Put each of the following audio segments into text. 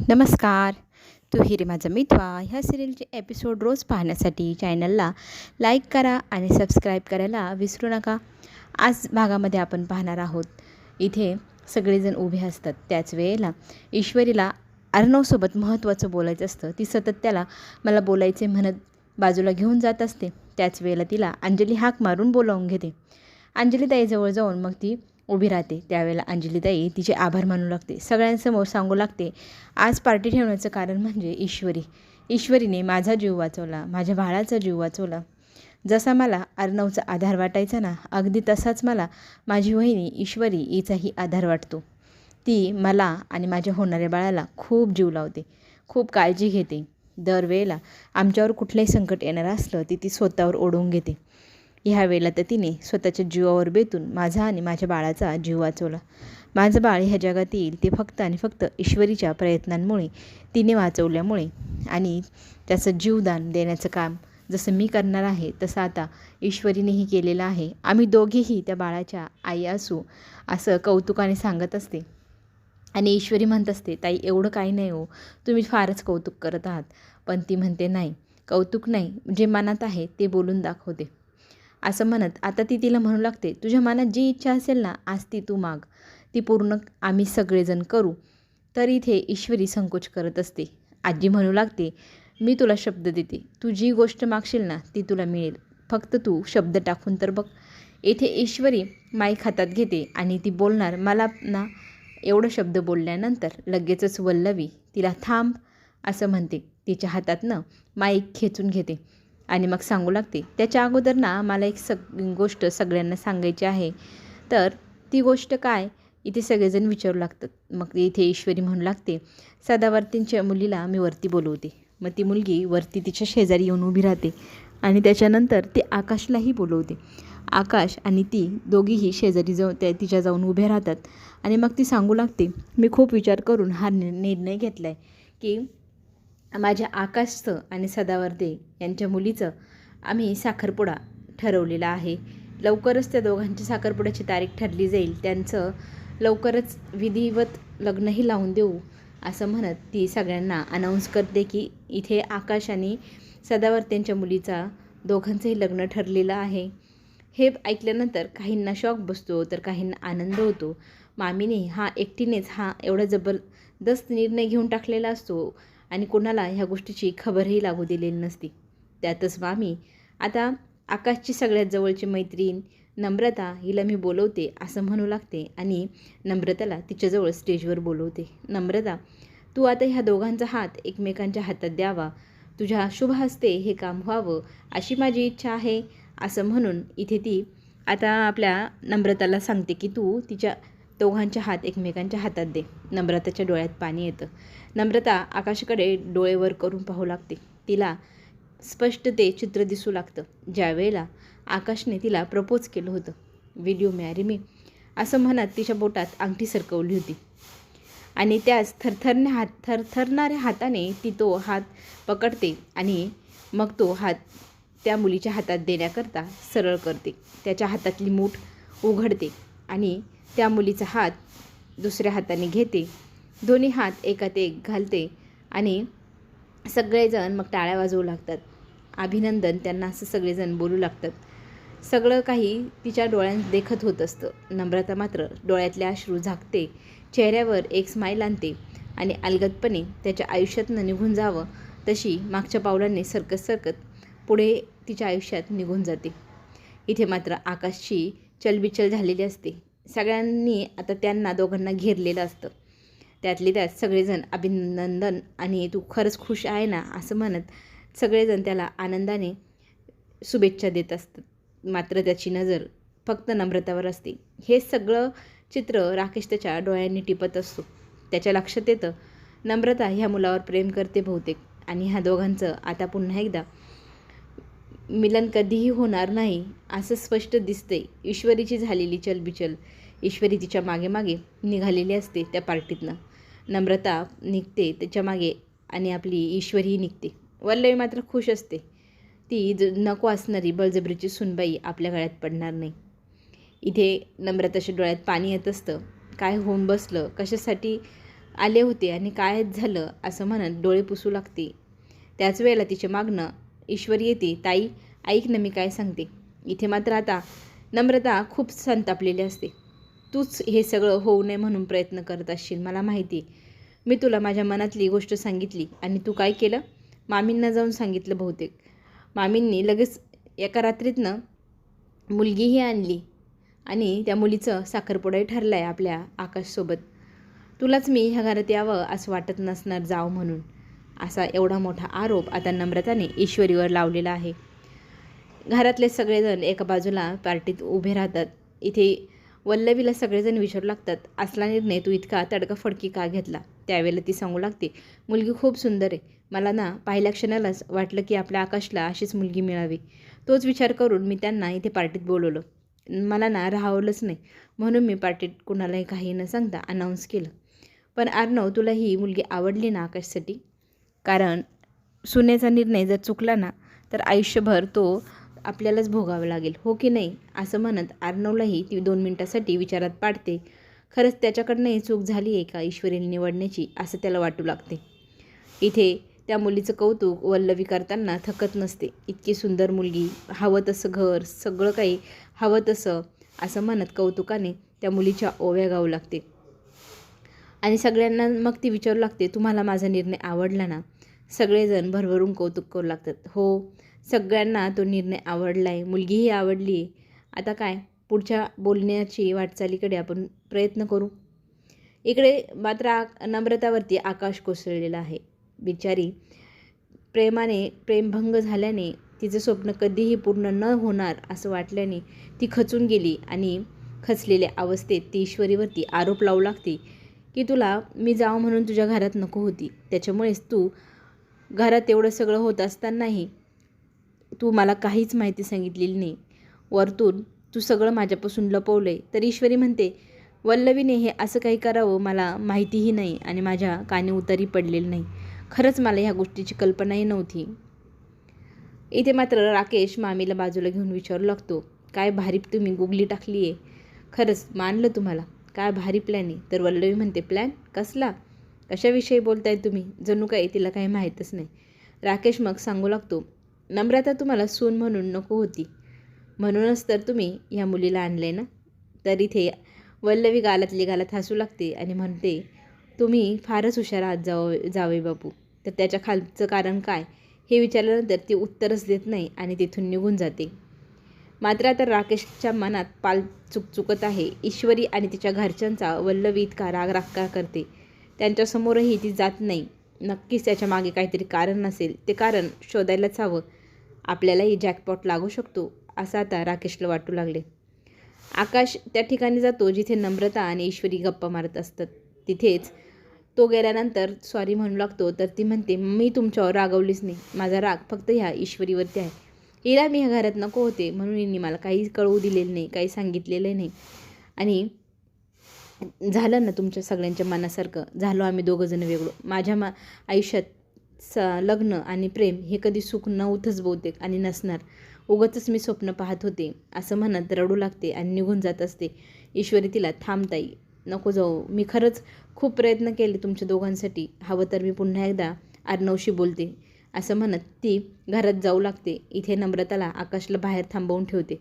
नमस्कार. तू हिरे माझा मितवा ह्या सिरियलचे एपिसोड रोज पाहण्यासाठी चॅनलला लाईक करा आणि सबस्क्राईब करायला विसरू नका. आज भागामध्ये आपण पाहणार आहोत. इथे सगळेजण उभे असतात. त्याच वेळेला ईश्वरीला अर्णवसोबत महत्त्वाचं बोलायचं असतं. ती सतत त्याला मला बोलायचे म्हणत बाजूला घेऊन जात असते. त्याच वेळेला तिला अंजली हाक मारून बोलावून घेते. अंजलीताईजवळ जाऊन मग ती उभी राहते. त्यावेळेला अंजलीताई तिचे आभार मानू लागते. सगळ्यांसमोर सांगू लागते, आज पार्टी ठेवण्याचं कारण म्हणजे ईश्वरीने माझा जीव वाचवला, माझ्या बाळाचा जीव वाचवला. जसा मला अर्णवचा आधार वाटायचा ना, अगदी तसाच मला माझी वहिनी ईश्वरी हिचाही आधार वाटतो. ती मला आणि माझ्या होणाऱ्या बाळाला खूप जीव लावते, खूप काळजी घेते. दरवेळेला आमच्यावर कुठलंही संकट येणार असलं ती स्वतःवर ओढवून घेते. ह्या वेळेला तर तिने स्वतःच्या जीवावर बेतून माझा आणि माझ्या बाळाचा जीव वाचवला. माझं बाळ ह्या जगात येईल ते फक्त आणि फक्त ईश्वरीच्या प्रयत्नांमुळे, तिने वाचवल्यामुळे. आणि त्याचं जीवदान देण्याचं काम जसं मी करणार आहे तसं आता ईश्वरीनेही केलेलं आहे. आम्ही दोघेही त्या बाळाच्या आई असू असं कौतुकाने सांगत असते. आणि ईश्वरी म्हणत असते, ताई एवढं काही नाही हो, तुम्ही फारच कौतुक करत आहात. पण ती म्हणते, नाही कौतुक नाही, जे मनात आहे ते बोलून दाखवते. असं म्हणत आता ती तिला म्हणू लागते, तुझ्या मनात जी इच्छा असेल ना, आज ती तू माग, ती पूर्ण आम्ही सगळेजण करू. तर इथे ईश्वरी संकोच करत असते. आजी म्हणू लागते, मी तुला शब्द देते, तू जी गोष्ट मागशील ना ती तुला मिळेल, फक्त तू शब्द टाकून तर बघ. येथे ईश्वरी माईक हातात घेते आणि ती बोलणार. मला ना एवढं शब्द बोलल्यानंतर लगेचच वल्लवी तिला थांब असं म्हणते. तिच्या हातातनं माईक खेचून घेते आणि मग सांगू लागते, त्याच्या अगोदर ना मला एक गोष्ट सगळ्यांना सांगायची आहे. तर ती गोष्ट काय, इथे सगळेजण विचारू लागतात. मग इथे ईश्वरी म्हणू लागते, सदावर्तींच्या मुलीला मी वरती बोलवते. मग ती मुलगी वरती तिच्या शेजारी येऊन उभी राहते आणि त्याच्यानंतर ती आकाशलाही बोलवते. आकाश आणि ती दोघीही शेजारी तिच्या जाऊन उभे राहतात. आणि मग ती सांगू लागते, मी खूप विचार करून हा निर्णय घेतला आहे की माझ्या आकाशचं आणि सदावर्ते यांच्या मुलीचं आम्ही साखरपुडा ठरवलेला आहे. लवकरच त्या दोघांची साखरपुड्याची तारीख ठरली जाईल. त्यांचं लवकरच विधिवत लग्नही लावून देऊ असं म्हणत ती सगळ्यांना अनाऊन्स करते की इथे आकाश आणि सदावर्तेंच्या मुलीचा दोघांचंही लग्न ठरलेलं आहे. हे ऐकल्यानंतर काहींना शॉक बसतो तर काहींना आनंद होतो. मामीने एकटीनेच एवढा जबरदस्त निर्णय घेऊन टाकलेला असतो आणि कोणाला ह्या गोष्टीची खबरही लागू दिलेली नसती. त्यातच मामी आता आकाशची सगळ्यात जवळची मैत्रीण नम्रता हिला मी बोलवते असं म्हणू लागते आणि नम्रताला तिच्याजवळ स्टेजवर बोलवते. नम्रता, तू आता ह्या दोघांचा हात एकमेकांच्या हातात द्यावा, तुझ्या शुभ हस्ते हे काम व्हावं अशी माझी इच्छा आहे असं म्हणून इथे ती आता आपल्या नम्रताला सांगते की तू तिच्या दोघांच्या हात एकमेकांच्या हातात दे. नम्रताच्या डोळ्यात पाणी येतं. नम्रता आकाशाकडे डोळे वर करून पाहू लागते. तिला स्पष्ट ते चित्र दिसू लागतं ज्या वेळेला आकाशने तिला प्रपोज केलं होतं. विल यू मॅरी मी असं म्हणत तिच्या बोटात अंगठी सरकवली होती आणि त्याच थरथरणाऱ्या हाताने ती तो हात पकडते आणि मग तो हात त्या मुलीच्या हातात देण्याकरता सरळ करते. त्याच्या हातातली मूठ उघडते आणि त्या मुलीचा हात दुसऱ्या हाताने घेते. दोन्ही हात एकात एक घालते आणि सगळेजण मग टाळ्या वाजवू लागतात. अभिनंदन त्यांना असं सगळेजण बोलू लागतात. सगळं काही तिच्या डोळ्यांत देखत होत असतं. नम्रता मात्र डोळ्यातले अश्रू झाकते, चेहऱ्यावर एक स्माईल आणते आणि अलगदपणे त्याच्या आयुष्यातनं निघून जावं तशी मागच्या पावलांनी सरकत पुढे तिच्या आयुष्यात निघून जाते. इथे मात्र आकाशची चलबिचल झालेली असते. सगळ्यांनी आता त्यांना दोघांना घेरलेलं असतं. त्यातले त्यात सगळेजण अभिनंदन आणि तू खरंच खुश आहे ना असं म्हणत सगळेजण त्याला आनंदाने शुभेच्छा देत असतात. मात्र त्याची नजर फक्त नम्रतावर असते. हे सगळं चित्र राकेश त्याच्या डोळ्यांनी टिपत असतो. त्याच्या लक्षात येतं, नम्रता ह्या मुलावर प्रेम करते बहुतेक आणि ह्या दोघांचं आता पुन्हा एकदा मिलन कधीही होणार नाही असं स्पष्ट दिसतंय. ईश्वरीची झालेली चलबिचल, ईश्वरी तिच्या मागे मागे निघालेली असते त्या पार्टीतनं. नम्रता निघते त्याच्या मागे आणि आपली ईश्वरीही निघते. वल्लवी मात्र खुश असते. ती नको असणारी बळजबरीची सुनबाई आपल्या गळ्यात पडणार नाही. इथे नम्रताच्या डोळ्यात पाणी येत असतं. काय होऊन बसलं, कशासाठी आले होते आणि काय झालं असं म्हणत डोळे पुसू लागते. त्याच वेळेला तिच्या मागणं ईश्वरी येते. ताई ऐक ना, मी काय सांगते. इथे मात्र आता नम्रता खूप संतापलेली असते. तूच हे सगळं होऊ नये म्हणून प्रयत्न करत असशील, मला माहिती. मी तुला माझ्या मनातली गोष्ट सांगितली आणि तू काय केलं? मामींना जाऊन सांगितलं बहुतेक. मामींनी लगेच एका रात्रीतनं मुलगीही आणली आणि त्या मुलीचं साखरपुडाही ठरलं आहे आपल्या आकाशसोबत. तुलाच मी ह्या घरात यावं असं वाटत नसणार जाव म्हणून. असा एवढा मोठा आरोप आता नम्रताने ईश्वरीवर लावलेला आहे. घरातले सगळेजण एका बाजूला पार्टीत उभे राहतात. इथे वल्लवीला सगळेजण विचारू लागतात, असला निर्णय तू इतका तडकाफडकी का घेतला? त्यावेळेला ती सांगू लागते, मुलगी खूप सुंदर आहे. मला ना पाहिल्या क्षणालाच वाटलं की आपल्या आकाशला अशीच मुलगी मिळावी. तोच विचार करून मी त्यांना इथे पार्टीत बोलवलं. मला ना राहवलंच नाही, म्हणून मी पार्टीत कुणालाही काही न सांगता अनाऊन्स केलं. पण अर्णव, तुला ही मुलगी आवडली ना आकाशसाठी? कारण सुनेचा निर्णय जर चुकला ना तर आयुष्यभर तो आपल्यालाच भोगावं लागेल, हो की नाही? असं म्हणत अर्णवलाही ती 2 मिनिटासाठी विचारात पाडते. खरंच त्याच्याकडनंही चूक झाली आहे का ईश्वरीला निवडण्याची, असं त्याला वाटू लागते. इथे त्या मुलीचं कौतुक वल्लवी करताना थकत नसते. इतकी सुंदर मुलगी, हवं तसं घर, सगळं काही हवं तसं, असं म्हणत कौतुकाने त्या मुलीच्या ओव्या गाऊ लागते. आणि सगळ्यांना मग ती विचारू लागते, तुम्हाला माझा निर्णय आवडला ना? सगळेजण भरभरून कौतुक करू लागतात. हो, सगळ्यांना तो निर्णय आवडला आहे, मुलगीही आवडली आहे. आता काय, पुढच्या बोलण्याची वाटचालीकडे आपण प्रयत्न करू. इकडे मात्र नम्रतावरती आकाश कोसळलेला आहे. बिचारी प्रेमभंग झाल्याने, तिचं स्वप्न कधीही पूर्ण न होणार असं वाटल्याने ती खचून गेली आणि खचलेल्या अवस्थेत ती ईश्वरीवरती आरोप लावू लागते की तुला मी जावं म्हणून तुझ्या घरात नको होती, त्याच्यामुळेच तू घरात एवढं सगळं होत असतानाही तू मला काहीच माहिती सांगितलेली नाही. वरतून तू सगळं माझ्यापासून लपवलं आहे. तर ईश्वरी म्हणते, वल्लवीने हे असं काही करावं मला माहितीही नाही आणि माझ्या कानी उतारी पडलेली नाही. खरंच मला ह्या गोष्टीची कल्पनाही नव्हती. इथे मात्र राकेश मामीला बाजूला घेऊन विचारू लागतो, काय भारी तुम्ही गुगली टाकली आहे. खरंच मानलं तुम्हाला, काय भारी प्लॅन आहे. तर वल्लवी म्हणते, प्लॅन कसला? कशाविषयी बोलताय तुम्ही? जणू काही तिला काही माहीतच नाही. राकेश मग सांगू लागतो, नम्रता तुम्हाला सून म्हणून नको होती, म्हणूनच तर तुम्ही ह्या मुलीला आणले ना? तर इथे वल्लवी गालातली गालात हसू लागते आणि म्हणते, तुम्ही फारच हुशार आहात जावई बापू. तर त्याच्या खालचं कारण काय हे विचारल्यानंतर ती उत्तरच देत नाही आणि तिथून निघून जाते. मात्र आता राकेशच्या मनात पाल चुकत आहे. ईश्वरी आणि तिच्या घरच्यांचा वल्लवी इतका राग का करते? त्यांच्यासमोरही ती जात नाही. नक्कीच त्याच्या मागे काहीतरी कारण नसेल. ते कारण शोधायलाच हवं. आपल्यालाही जॅकपॉट लागू शकतो असं आता राकेशला वाटू लागले. आकाश त्या ठिकाणी जातो जिथे नम्रता आणि ईश्वरी गप्पा मारत असतात. तिथेच तो गेल्यानंतर सॉरी म्हणू लागतो. तर ती म्हणते, मी तुमच्यावर रागवलीच नाही. माझा राग फक्त ह्या ईश्वरीवरती आहे. हिला मी ह्या घरात नको होते म्हणून हिने मला काही कळवू दिलेलं नाही, काही सांगितलेलं नाही. आणि झालं ना तुमच्या सगळ्यांच्या मनासारखं, झालो आम्ही दोघंजणं वेगळं. माझ्या आयुष्यात लग्न आणि प्रेम हे कधी सुख नव्हतंच बहुतेक आणि नसणार. उगाचच मी स्वप्न पाहत होते असं म्हणत रडू लागते आणि निघून जात असते. ईश्वरी तिला, थांब ताई, नको जाऊ. मी खरंच खूप प्रयत्न केले तुमच्या दोघांसाठी. हवं तर मी पुन्हा एकदा अर्णवशी बोलते असं म्हणत ती घरात जाऊ लागते. इथे नम्रताला आकाशला बाहेर थांबवून ठेवते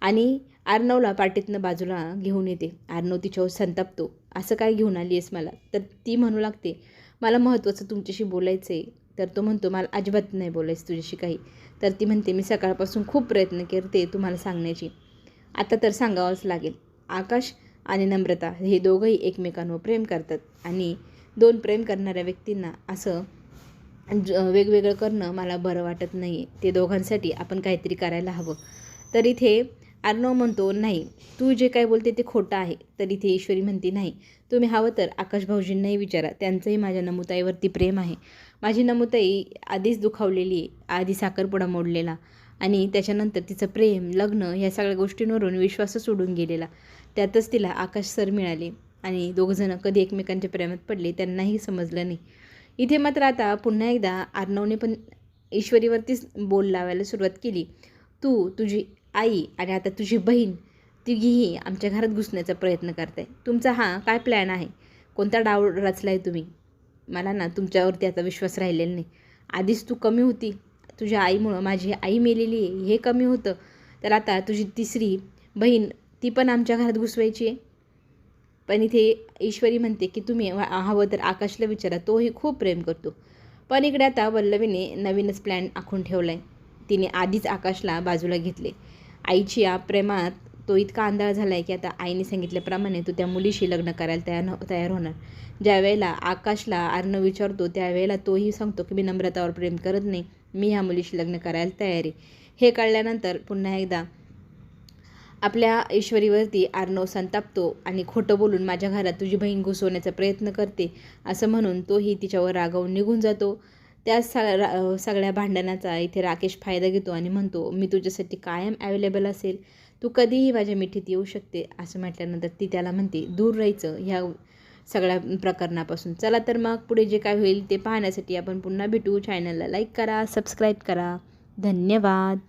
आणि अर्णवला पार्टीतनं बाजूला घेऊन येते. अर्णव तिच्यावर संतापतो, असं काय घेऊन आली आहेस मला? तर ती म्हणू लागते, मला महत्त्वाचं तुमच्याशी बोलायचं आहे. तर तो म्हणतो, मला अजिबात नाही बोलायचं तुझ्याशी काही. तर ती म्हणते, मी सकाळपासून खूप प्रयत्न करते तुम्हाला सांगण्याची, आता तर सांगावंच लागेल. आकाश आणि नम्रता हे दोघंही एकमेकांवर प्रेम करतात आणि 2 प्रेम करणाऱ्या व्यक्तींना असं वेगवेगळं करणं मला बरं वाटत नाही आहे. ते दोघांसाठी आपण काहीतरी करायला हवं. तर इथे अर्णव म्हणतो, नाही, तू जे काय बोलते ते खोटं आहे. तर इथे ईश्वरी म्हणते, नाही, तुम्ही हवं तर आकाश भाऊजींनाही विचारा, त्यांचंही माझ्या नमुताईवरती प्रेम आहे. माझी नमुताई आधीच दुखावलेली आहे, आधी साखरपुडा मोडलेला आणि त्याच्यानंतर तिचं प्रेम, लग्न ह्या सगळ्या गोष्टींवरून विश्वासच उडून गेलेला. त्यातच तिला आकाश सर मिळाले आणि दोघंजणं कधी एकमेकांच्या प्रेमात पडले त्यांनाही समजलं नाही. इथे मात्र आता पुन्हा एकदा अर्णवने पण ईश्वरीवरतीच बोल लावायला सुरुवात केली. तुझी आई आणि आता तुझी बहीण तिघीही आमच्या घरात घुसण्याचा प्रयत्न करताय. तुमचा हा काय प्लॅन आहे? कोणता डाव रचला आहे तुम्ही? मला ना तुमच्यावरती आता विश्वास राहिलेला नाही. आधीच तू कमी होती, तुझ्या आईमुळं माझी आई मेलेली आहे हे कमी होतं, तर आता तुझी तिसरी बहीण ती पण आमच्या घरात घुसवायची आहे. पण इथे ईश्वरी म्हणते की तुम्ही हवं तर आकाशला विचारा, तोही खूप प्रेम करतो. पण इकडे आता वल्लवीने नवीनच प्लॅन आखून ठेवला आहे. तिने आधीच आकाशला बाजूला घेतले. आईची या प्रेमात तो इतका आंधळा झाला आहे की आता आईने सांगितल्याप्रमाणे तो त्या मुलीशी लग्न करायला तयार होणार. ज्यावेळेला आकाशला अर्णव विचारतो त्यावेळेला तोही सांगतो की मी नम्रतावर प्रेम करत नाही, मी ह्या मुलीशी लग्न करायला तयार आहे. हे कळल्यानंतर पुन्हा एकदा आपल्या ईश्वरीवरती अर्णव संतापतो आणि खोटं बोलून माझ्या घरात तुझी बहीण घुसवण्याचा प्रयत्न करते असं म्हणून तोही तिच्यावर रागावून निघून जातो. त्या सगळ्या भांडणाचा इथे राकेश फायदा घेतो आणि म्हणतो, मी तुझ्यासाठी कायम अवेलेबल असेल, तू कधीही माझ्या मिठीत येऊ शकते. असं म्हटल्यानंतर ती त्याला म्हणते दूर राहायचं ह्या सगळ्या प्रकरणापासून. चला तर मग पुढे जे काय होईल ते पाहण्यासाठी आपण पुन्हा भेटू. चॅनलला लाईक करा, सबस्क्राईब करा. धन्यवाद.